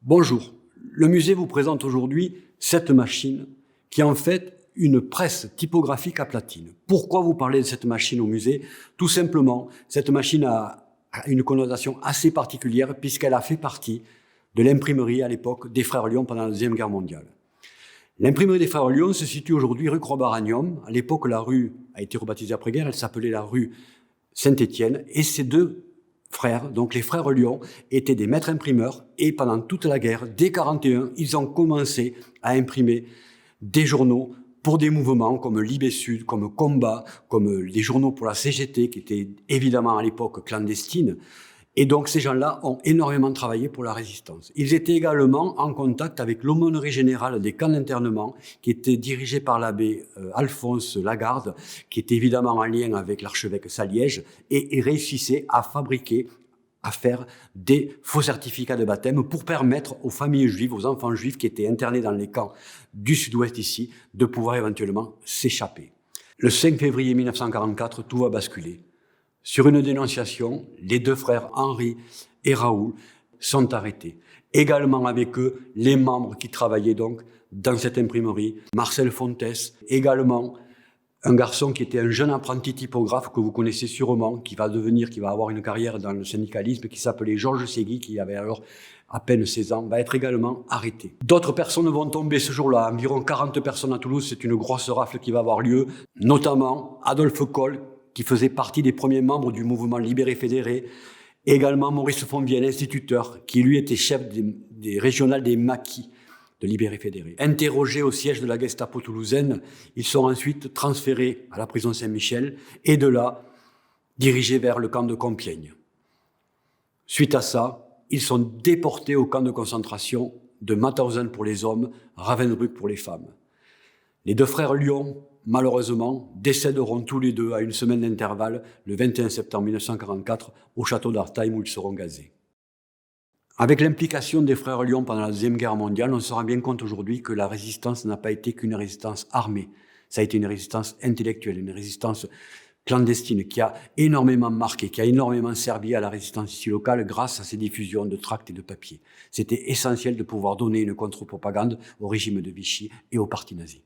Bonjour, le musée vous présente aujourd'hui cette machine qui est en fait une presse typographique à platine. Pourquoi vous parlez de cette machine au musée? Tout simplement, cette machine a une connotation assez particulière puisqu'elle a fait partie de l'imprimerie à l'époque des Frères Lyon pendant la Deuxième Guerre mondiale. L'imprimerie des Frères Lyon se situe aujourd'hui rue Croix-Baranium. À l'époque, la rue a été rebaptisée après-guerre, elle s'appelait la rue Saint-Étienne, et ces deux frères, donc les frères Lyon, étaient des maîtres imprimeurs, et pendant toute la guerre, dès 1941, ils ont commencé à imprimer des journaux pour des mouvements comme Libé Sud, comme Combat, comme des journaux pour la CGT, qui étaient évidemment à l'époque clandestines. Et donc ces gens-là ont énormément travaillé pour la résistance. Ils étaient également en contact avec l'aumônerie générale des camps d'internement, qui était dirigée par l'abbé Alphonse Lagarde, qui était évidemment en lien avec l'archevêque Saliège, et réussissait à fabriquer, à faire des faux certificats de baptême pour permettre aux familles juives, aux enfants juifs qui étaient internés dans les camps du sud-ouest ici, de pouvoir éventuellement s'échapper. Le 5 février 1944, tout va basculer. Sur une dénonciation, les deux frères Henri et Raoul sont arrêtés. Également avec eux, les membres qui travaillaient donc dans cette imprimerie, Marcel Fontès, également un garçon qui était un jeune apprenti typographe que vous connaissez sûrement, qui va avoir une carrière dans le syndicalisme, qui s'appelait Georges Ségui, qui avait alors à peine 16 ans, va être également arrêté. D'autres personnes vont tomber ce jour-là, environ 40 personnes à Toulouse, c'est une grosse rafle qui va avoir lieu, notamment Adolphe Coll, qui faisait partie des premiers membres du mouvement Libéré Fédéré, également Maurice Fonvielle, instituteur, qui lui était chef des régionales des maquis de Libéré Fédéré. Interrogés au siège de la Gestapo toulousaine, ils sont ensuite transférés à la prison Saint-Michel et de là, dirigés vers le camp de Compiègne. Suite à ça, ils sont déportés au camp de concentration de Mauthausen pour les hommes, Ravensbrück pour les femmes. Les deux frères Lyon, malheureusement, décéderont tous les deux à une semaine d'intervalle le 21 septembre 1944 au château d'Artheim où ils seront gazés. Avec l'implication des frères Lyon pendant la Deuxième Guerre mondiale, on se rend bien compte aujourd'hui que la résistance n'a pas été qu'une résistance armée. Ça a été une résistance intellectuelle, une résistance clandestine qui a énormément marqué, qui a énormément servi à la résistance ici locale grâce à ces diffusions de tracts et de papiers. C'était essentiel de pouvoir donner une contre-propagande au régime de Vichy et au parti nazi.